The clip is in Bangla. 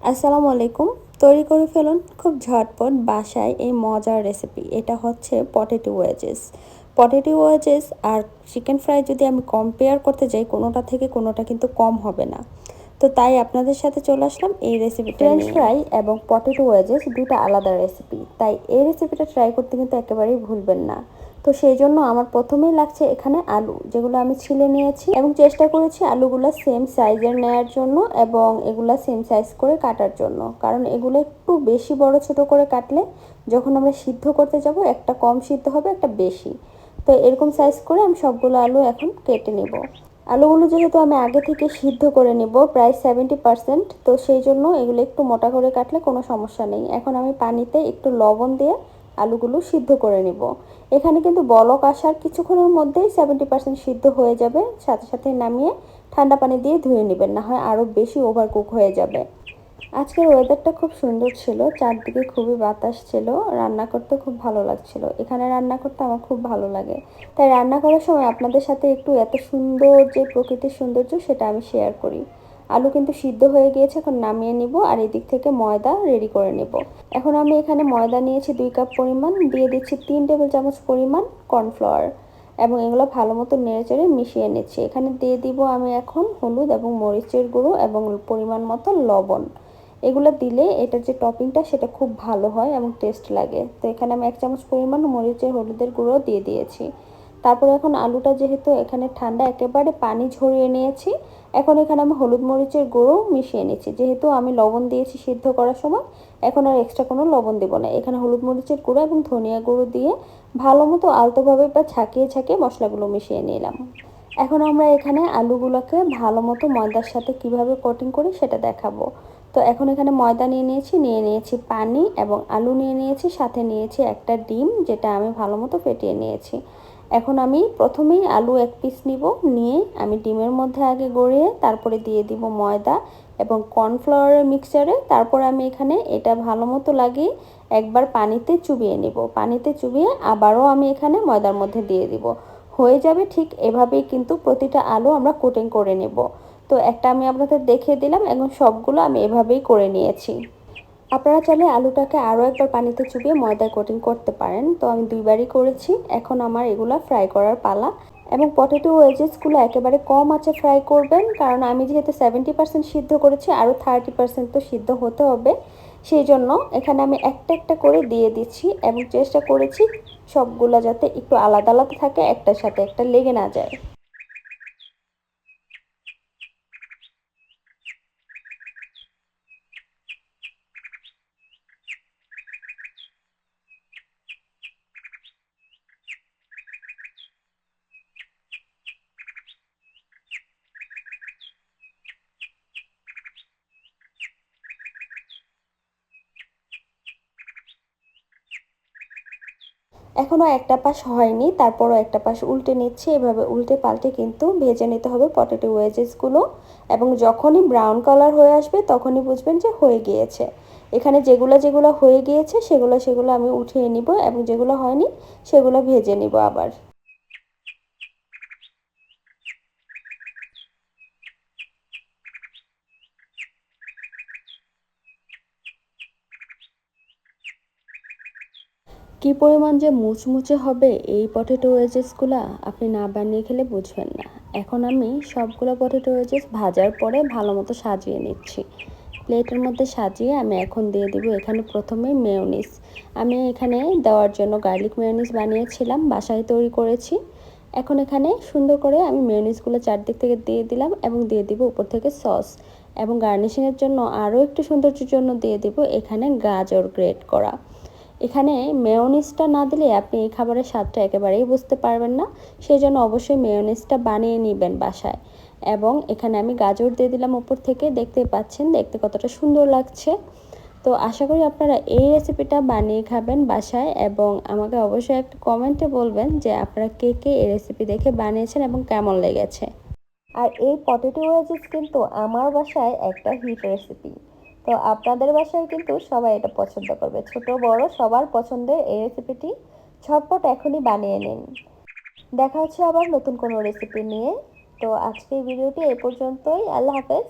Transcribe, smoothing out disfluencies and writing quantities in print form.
আসসালামু আলাইকুম। তৈরি করে ফেলুন খুব ঝটপট বাসায় এই মজার রেসিপি। এটা হচ্ছে পটেটো ওয়েজেস। পটেটো ওয়েজেস আর চিকেন ফ্রাই যদি আমি কম্পেয়ার করতে যাই, কোনোটা থেকে কোনোটা কিন্তু কম হবে না। তো তাই আপনাদের সাথে চলে আসলাম এই রেসিপিটা নিয়ে। ফ্রেঞ্চ ফ্রাই এবং পটেটো ওয়েজেস দুটো আলাদা রেসিপি, তাই এই রেসিপিটা ট্রাই করতে কিন্তু একেবারেই ভুলবেন না। তো সেই জন্য আমার প্রথমেই লাগছে এখানে আলু, যেগুলো আমি ছিলে নিয়েছি এবং চেষ্টা করেছি আলুগুলো সেম সাইজের নেয়ার জন্য এবং এগুলা সেম সাইজ করে কাটার জন্য, কারণ এগুলো একটু বেশি বড় ছোট করে কাটলে যখন আমরা সিদ্ধ করতে যাব একটা কম সিদ্ধ হবে, একটা বেশি। তো এরকম সাইজ করে আমি সবগুলো আলু এখন কেটে নেব। আলুগুলো যেহেতু আমি আগে থেকে সিদ্ধ করে নেব প্রায় 70%, তো সেই জন্য এগুলো একটু মোটা করে কাটলে কোনো সমস্যা নেই। এখন আমি পানিতে একটু লবণ দিয়ে আলুগুলো সিদ্ধ করে নেব। এখানে কিন্তু বলক আসার কিছুক্ষণের মধ্যেই 70% সিদ্ধ হয়ে যাবে। সাথে সাথে নামিয়ে ঠান্ডা পানি দিয়ে ধুয়ে নেবেন, না হয় আরও বেশি ওভারকুক হয়ে যাবে। আজকের ওয়েদারটা খুব সুন্দর ছিল, চারদিকে খুবই বাতাস ছিল, রান্না করতে খুব ভালো লাগছিল। এখানে রান্না করতে আমার খুব ভালো লাগে, তাই রান্না করার সময় আপনাদের সাথে একটু এত সুন্দর যে প্রকৃতির সৌন্দর্য সেটা আমি শেয়ার করি। আলু কিন্তু সিদ্ধ হয়ে গিয়েছে, এখন নামিয়ে নিব আর এদিক থেকে ময়দা রেডি করে নেব। এখন আমি এখানে ময়দা নিয়েছি 2 কাপ পরিমাণ, দিয়ে দিচ্ছি 3 টেবিল চামচ পরিমাণ কর্নফ্লাওয়ার এবং এগুলো ভালো মতো নেড়েচেড়ে মিশিয়ে নিচ্ছি। এখানে দিয়ে দিব আমি এখন হলুদ এবং মরিচের গুঁড়ো এবং পরিমাণ মতো লবণ। এগুলো দিলে এটার যে টপিংটা সেটা খুব ভালো হয় এবং টেস্ট লাগে। তো এখানে আমি 1 চামচ পরিমাণ মরিচের হলুদের গুঁড়ো দিয়ে দিয়েছি। তারপর এখন আলুটা যেহেতু এখানে ঠান্ডা, একেবারে পানি ঝরিয়ে নিয়েছি। এখন এখানে আমি হলুদ মরিচের গুঁড়ো মিশিয়ে নিচ্ছি। যেহেতু আমি লবণ দিয়েছি সিদ্ধ করার সময়, এখন আর এক্সট্রা কোনো লবণ দেব না। এখানে হলুদ মরিচের গুঁড়ো এবং ধনিয়া গুঁড়ো দিয়ে ভালো মতো আলতোভাবে বা ছাঁকিয়ে ছাঁকিয়ে মশলাগুলো মিশিয়ে নিলাম। এখন আমরা এখানে আলুগুলোকে ভালো মতো ময়দার সাথে কিভাবে কোটিং করি সেটা দেখাবো। তো এখন এখানে ময়দা নিয়ে নিয়েছি পানি এবং আলু নিয়ে নিয়েছি, সাথে নিয়েছি একটা ডিম, যেটা আমি ভালো মতো ফেটিয়ে নিয়েছি। এখন আমি প্রথমেই আলু 1 পিস নিব, নিয়ে আমি ডিমের মধ্যে আগে গড়িয়ে তারপরে দিয়ে দিব ময়দা এবং কর্নফ্লাওয়ারের মিক্সচারে। তারপর আমি এখানে এটা ভালো মতো লাগিয়ে একবার পানিতে চুবিয়ে নিব। পানিতে চুবিয়ে আবারও আমি এখানে ময়দার মধ্যে দিয়ে দিব। হয়ে যাবে ঠিক এভাবেই কিন্তু প্রতিটা আলু আমরা কোটিং করে নেব। তো একটা আমি আপনাদের দেখিয়ে দিলাম, এখন সবগুলো আমি এভাবেই করে নিয়েছি। আপনারা চাইলে আলুটাকে আরও একবার পানিতে চুবিয়ে ময়দায় কোটিং করতে পারেন, তো আমি 2বারই করেছি। এখন আমার এগুলো ফ্রাই করার পালা। এবং পটেটো ওয়েজেসগুলো একেবারে কম আঁচে ফ্রাই করবেন, কারণ আমি যেহেতু 70% সিদ্ধ করেছি, আরও 30% তো সিদ্ধ হতে হবে। সেই জন্য এখানে আমি একটা একটা করে দিয়ে দিচ্ছি এবং চেষ্টা করেছি সবগুলো যাতে একটু আলাদা আলাদা থাকে, একটার সাথে একটা লেগে না যায়। এখনও একটা পাশ হয়নি, তারপরও একটা পাশ উল্টে নিচ্ছি। এভাবে উল্টে পাল্টে কিন্তু ভেজে নিতে হবে পটেটো ওয়েজেসগুলো, এবং যখনই ব্রাউন কালার হয়ে আসবে তখনই বুঝবেন যে হয়ে গিয়েছে। এখানে যেগুলো যেগুলো হয়ে গিয়েছে সেগুলো আমি উঠিয়ে নিব এবং যেগুলো হয়নি সেগুলো ভেজে নিব আবার। কি পরিমাণ যে মুচমুচে হবে এই পটেটো ওয়েজেসগুলো, আপনি না বানিয়ে খেলে বুঝবেন না। এখন আমি সবগুলো পটেটো ওয়েজেস ভাজার পরে ভালো মতো সাজিয়ে নিচ্ছি। প্লেটের মধ্যে সাজিয়ে আমি এখন দিয়ে দিব এখানে প্রথমে মেয়োনিজ। আমি এখানে দেওয়ার জন্য গার্লিক মেয়োনিজ বানিয়েছিলাম, বাসায় তৈরি করেছি। এখন এখানে সুন্দর করে আমি মেয়োনিজগুলো চারদিক থেকে দিয়ে দিলাম এবং দিয়ে দিব উপর থেকে সস, এবং গার্নিশিংয়ের জন্য আরও একটু সৌন্দর্যের জন্য দিয়ে দিব এখানে গাজর গ্রেট করা। এখানে মেয়োনিজটা না দিলে আপনি এই খাবারের স্বাদটা একেবারেই বুঝতে পারবেন না। সেই জন্য অবশ্যই মেয়োনিজটা বানিয়ে নেবেন বাসায়। এবং এখানে আমি গাজর দিয়ে দিলাম উপর থেকে, দেখতেই পাচ্ছেন দেখতে কতটা সুন্দর লাগছে। তো আশা করি আপনারা এই রেসিপিটা বানিয়ে খাবেন বাসায়, এবং আমাকে অবশ্যই একটা কমেন্টে বলবেন যে আপনারা কে কে এই রেসিপি দেখে বানিয়েছেন এবং কেমন লেগেছে। আর এই পটেটো ওয়েজেস কিন্তু আমার বাসায় একটা হিট রেসিপি। তো আপনাদের বাসায় কিন্তু সবাই এটা পছন্দ করবে, ছোট বড় সবার পছন্দের এই রেসিপিটি ঝটপট এখনই বানিয়ে নিন। দেখা হচ্ছে আবার নতুন কোনো রেসিপি নিয়ে। তো আজকের ভিডিওটি এই পর্যন্তই। আল্লাহ হাফেজ।